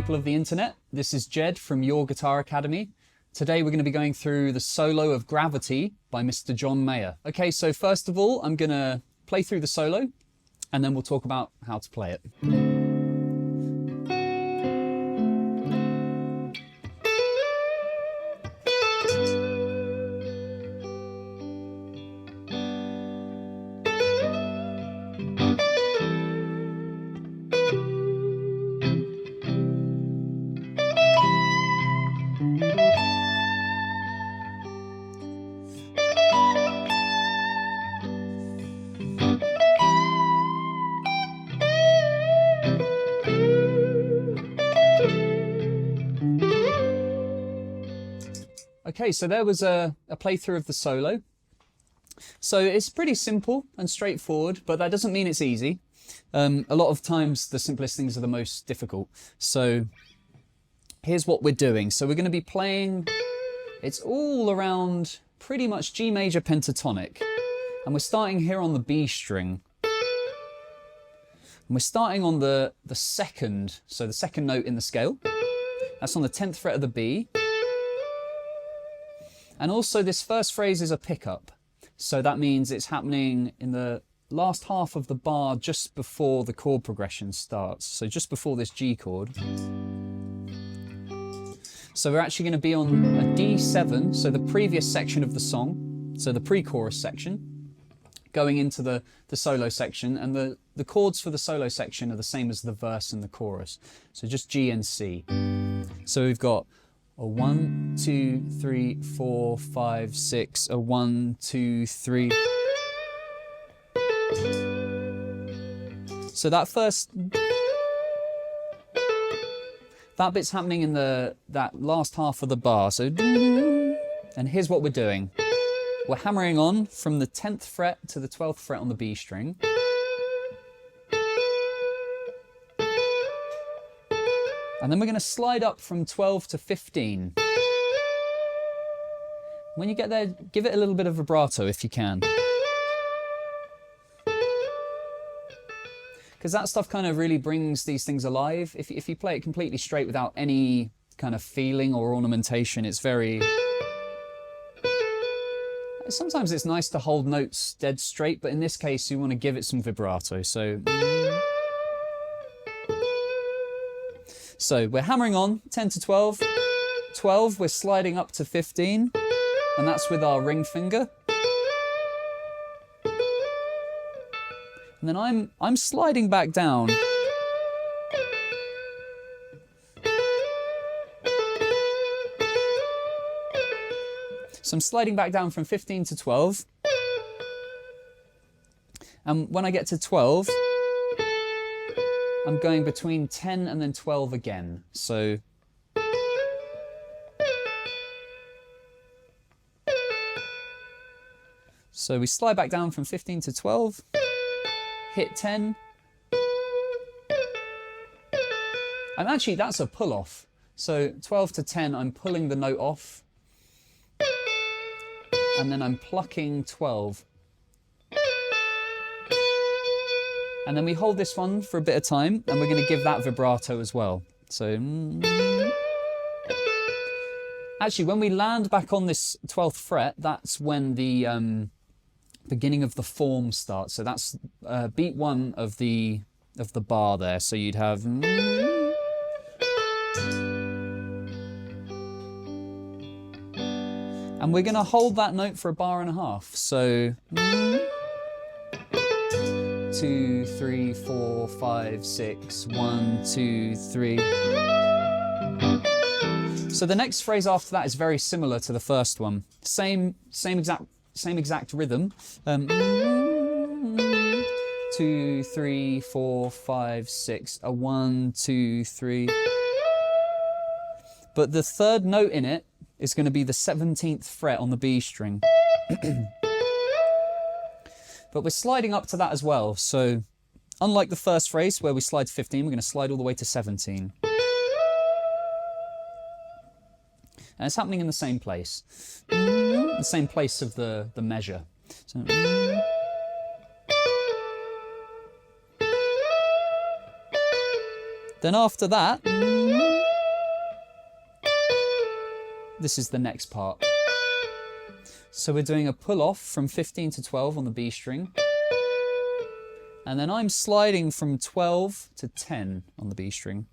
people of the internet. This is Jed from Your Guitar Academy. Today we're going to be going through the solo of Gravity by Mr. John Mayer. Okay, so first of all, I'm going to play through the solo and then we'll talk about how to play it. Okay, so there was a playthrough of the solo. So it's pretty simple and straightforward, but that doesn't mean it's easy. A lot of times the simplest things are the most difficult. So here's what we're doing. So we're going to be playing, it's all around pretty much G major pentatonic. And we're starting here on the B string. And we're starting on the second, so the second note in the scale. That's on the 10th fret of the B. And also this first phrase is a pickup. So that means it's happening in the last half of the bar just before the chord progression starts. So just before this G chord. So we're actually going to be on a D7, so the previous section of the song, so the pre-chorus section, going into the solo section, and the chords for the solo section are the same as the verse and the chorus. So just G and C. So we've got a 1, 2, 3, 4, 5, 6, a 1, 2, 3. So that bit's happening in that last half of the bar. So, and here's what we're doing. We're hammering on from the 10th fret to the 12th fret on the B string. And then we're going to slide up from 12 to 15. When you get there, give it a little bit of vibrato if you can. Because that stuff kind of really brings these things alive. If you play it completely straight without any kind of feeling or ornamentation, it's very... Sometimes it's nice to hold notes dead straight, but in this case you want to give it some vibrato. So we're hammering on 10 to 12, 12 we're sliding up to 15, and that's with our ring finger. And then I'm sliding back down. So I'm sliding back down from 15 to 12. And when I get to 12, I'm going between 10 and then 12 again. So we slide back down from 15 to 12, hit 10. And actually that's a pull off. So 12 to 10, I'm pulling the note off. And then I'm plucking 12. And then we hold this one for a bit of time, and we're going to give that vibrato as well. So, actually, when we land back on this 12th fret, that's when the beginning of the form starts. So that's beat 1 of the bar there. So you'd have. And we're going to hold that note for a bar and a half. So 2, 3, 4, 5, 6, 1, 2, 3. So the next phrase after that is very similar to the first one. Same exact rhythm. 2, 3, 4, 5, 6, a 1, 2, 3. But the third note in it is going to be the 17th fret on the B string. But we're sliding up to that as well. So unlike the first phrase where we slide to 15, we're going to slide all the way to 17. And it's happening in the same place. The same place of the measure. So, then after that, this is the next part. So we're doing a pull off from 15 to 12 on the B string. And then I'm sliding from 12 to 10 on the B string.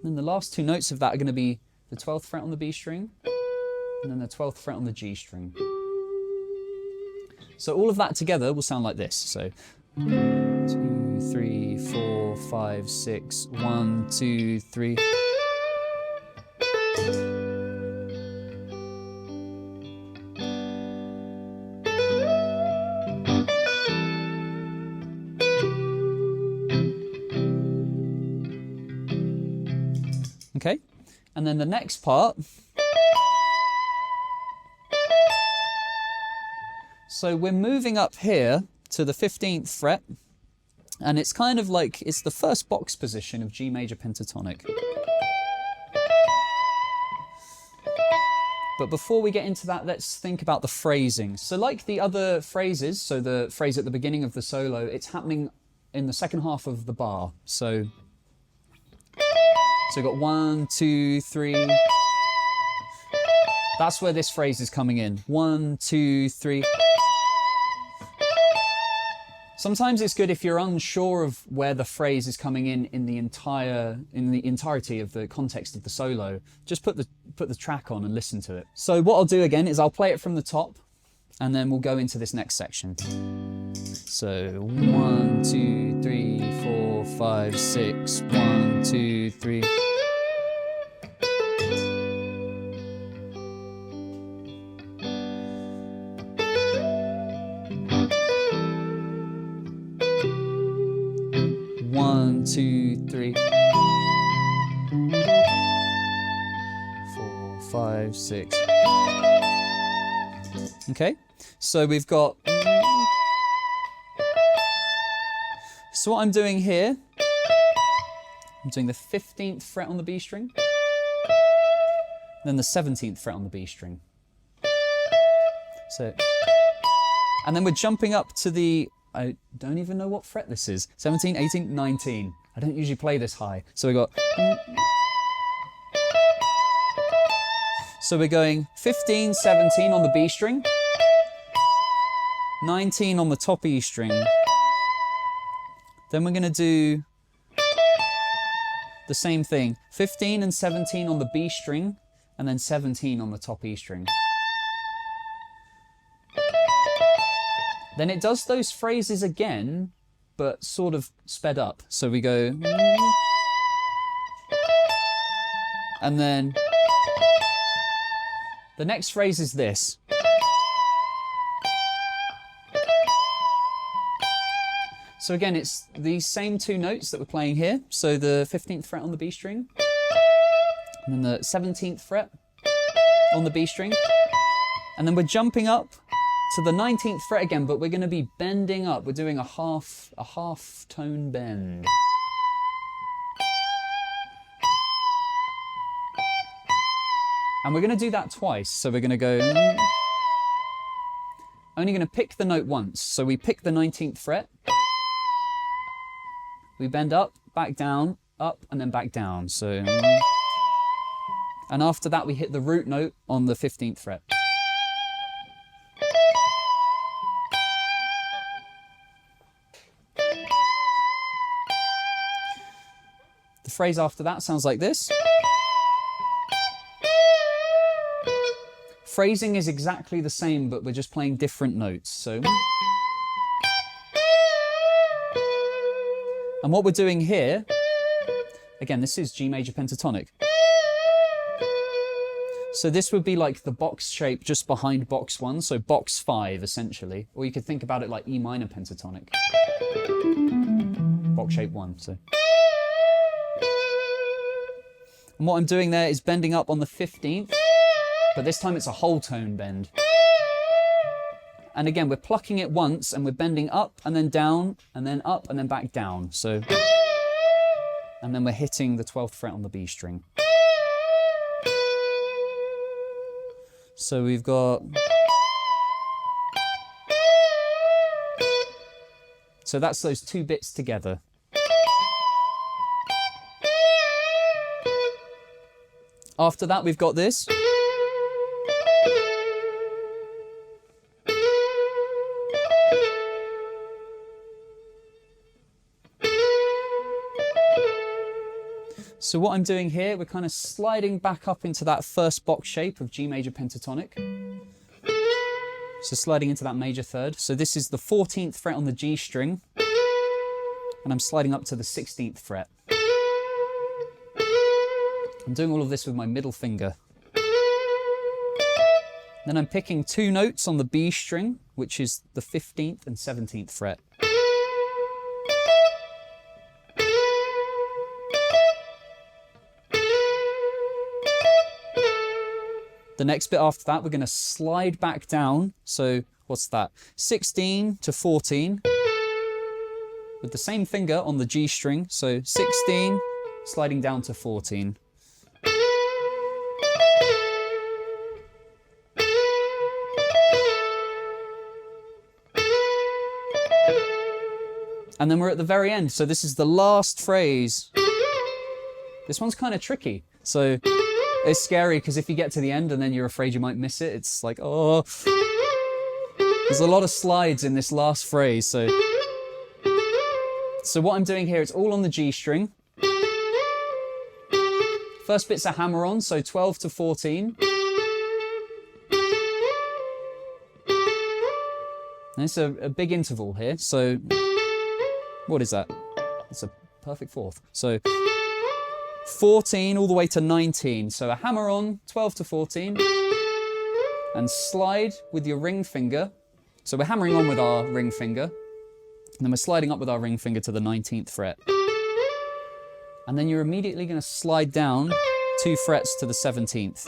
And the last two notes of that are going to be the 12th fret on the B string and then the 12th fret on the G string. So all of that together will sound like this. So 2, 3, 4, 5, 6, 1, 2, 3. Okay, and then the next part. So we're moving up here to the 15th fret, and it's kind of like, it's the first box position of G major pentatonic. But before we get into that, let's think about the phrasing. So like the other phrases, so the phrase at the beginning of the solo, it's happening in the second half of the bar. So we've got 1, 2, 3. That's where this phrase is coming in. 1, 2, 3. Sometimes it's good if you're unsure of where the phrase is coming in the entirety of the context of the solo. Just put the track on and listen to it. So what I'll do again is I'll play it from the top, and then we'll go into this next section. So 1, 2, 3, 4, 5, 6. 1, 2, 3. One, two, 3, 4, 5, 6. Okay, so we've got. So what I'm doing here, I'm doing the 15th fret on the B string, then the 17th fret on the B string. So, and then we're jumping up to the. I don't even know what fret this is. 17, 18, 19. I don't usually play this high. So we got. So we're going 15, 17 on the B string, 19 on the top E string. Then we're going to do the same thing. 15 and 17 on the B string, and then 17 on the top E string. Then it does those phrases again, but sort of sped up. So we go, and then the next phrase is this. So again, it's these same two notes that we're playing here. So the 15th fret on the B string, and then the 17th fret on the B string, and then we're jumping up to the 19th fret again, but we're going to be bending up. We're doing a half tone bend. And we're going to do that twice. So we're going to go, only going to pick the note once. So we pick the 19th fret. We bend up, back down, up, and then back down. So, and after that we hit the root note on the 15th fret. The phrase after that sounds like this. Phrasing is exactly the same, but we're just playing different notes. So, and what we're doing here, again, this is G major pentatonic. So this would be like the box shape just behind box 1, so box 5 essentially. Or you could think about it like E minor pentatonic. Box shape 1, so. And what I'm doing there is bending up on the 15th, but this time it's a whole tone bend. And again, we're plucking it once and we're bending up and then down and then up and then back down. So, and then we're hitting the 12th fret on the B string. So we've got. So that's those two bits together. After that, we've got this. So what I'm doing here, we're kind of sliding back up into that first box shape of G major pentatonic. So sliding into that major third. So this is the 14th fret on the G string, and I'm sliding up to the 16th fret. I'm doing all of this with my middle finger. Then I'm picking two notes on the B string, which is the 15th and 17th fret. The next bit after that, we're going to slide back down. So what's that? 16 to 14 with the same finger on the G string. So 16, sliding down to 14. And then we're at the very end. So this is the last phrase. This one's kind of tricky. So it's scary because if you get to the end and then you're afraid you might miss it, it's like, oh. There's a lot of slides in this last phrase. So what I'm doing here, it's all on the G string. First bit's a hammer on, so 12 to 14. And it's a big interval here. So what is that? It's a perfect fourth. So 14 all the way to 19. So a hammer on, 12 to 14, and slide with your ring finger. So we're hammering on with our ring finger, and then we're sliding up with our ring finger to the 19th fret. And then you're immediately going to slide down 2 frets to the 17th.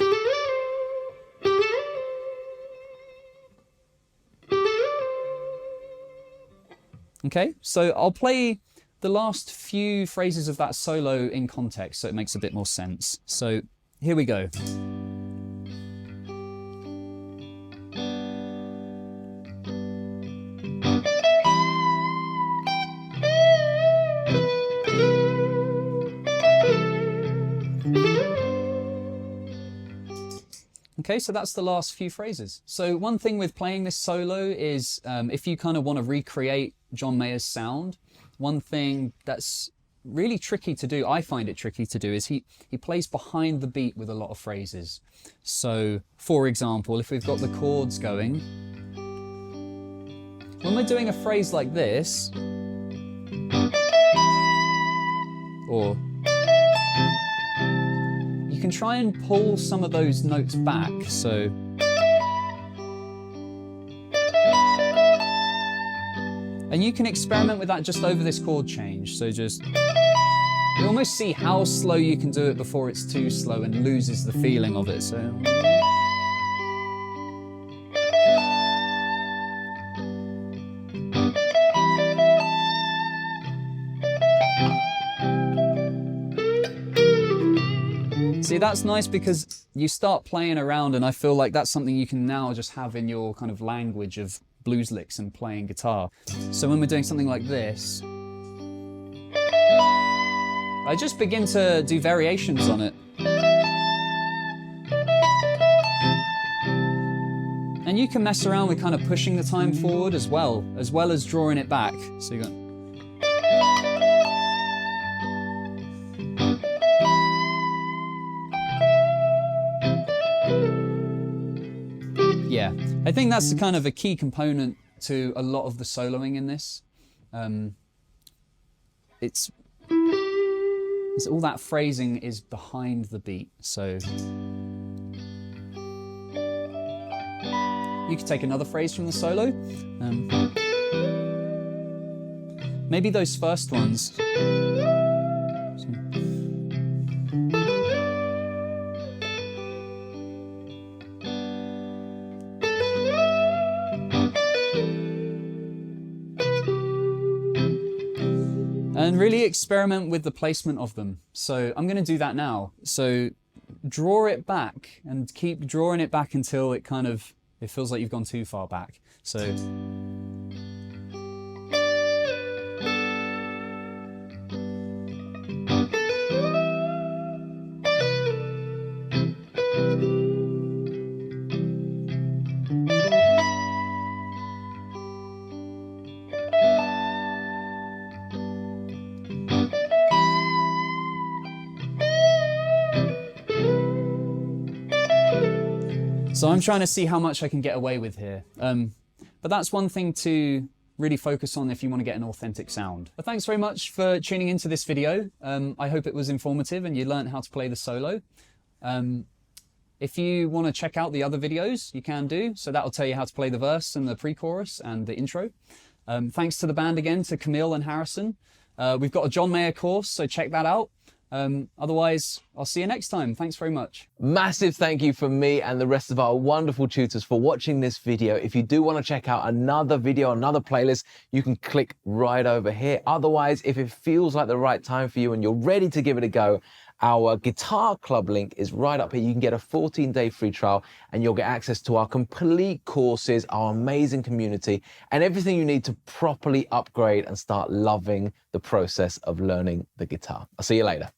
Okay, so I'll play the last few phrases of that solo in context so it makes a bit more sense. So here we go. Okay, so that's the last few phrases. So one thing with playing this solo is if you kind of want to recreate John Mayer's sound, one thing that's really tricky to do, I find it tricky to do, is he plays behind the beat with a lot of phrases. So, for example, if we've got the chords going, when we're doing a phrase like this, or you can try and pull some of those notes back, so and you can experiment with that just over this chord change. So just, you almost see how slow you can do it before it's too slow and loses the feeling of it. So see, that's nice because you start playing around, and I feel like that's something you can now just have in your kind of language of blues licks and playing guitar. So when we're doing something like this, I just begin to do variations on it. And you can mess around with kind of pushing the time forward as well as drawing it back. So you got, yeah, I think that's kind of a key component to a lot of the soloing in this. It's all that phrasing is behind the beat. So you could take another phrase from the solo. Maybe those first ones. And really experiment with the placement of them. So I'm going to do that now. So draw it back and keep drawing it back until it feels like you've gone too far back. So So I'm trying to see how much I can get away with here. But that's one thing to really focus on if you want to get an authentic sound. But thanks very much for tuning into this video. I hope it was informative and you learned how to play the solo. If you want to check out the other videos, you can do. So that'll tell you how to play the verse and the pre-chorus and the intro. Thanks to the band again, to Camille and Harrison. We've got a John Mayer course, so check that out. Otherwise, I'll see you next time. Thanks very much. Massive thank you from me and the rest of our wonderful tutors for watching this video. If you do want to check out another video, another playlist, you can click right over here. Otherwise, if it feels like the right time for you and you're ready to give it a go, our Guitar Club link is right up here. You can get a 14-day free trial and you'll get access to our complete courses, our amazing community, and everything you need to properly upgrade and start loving the process of learning the guitar. I'll see you later.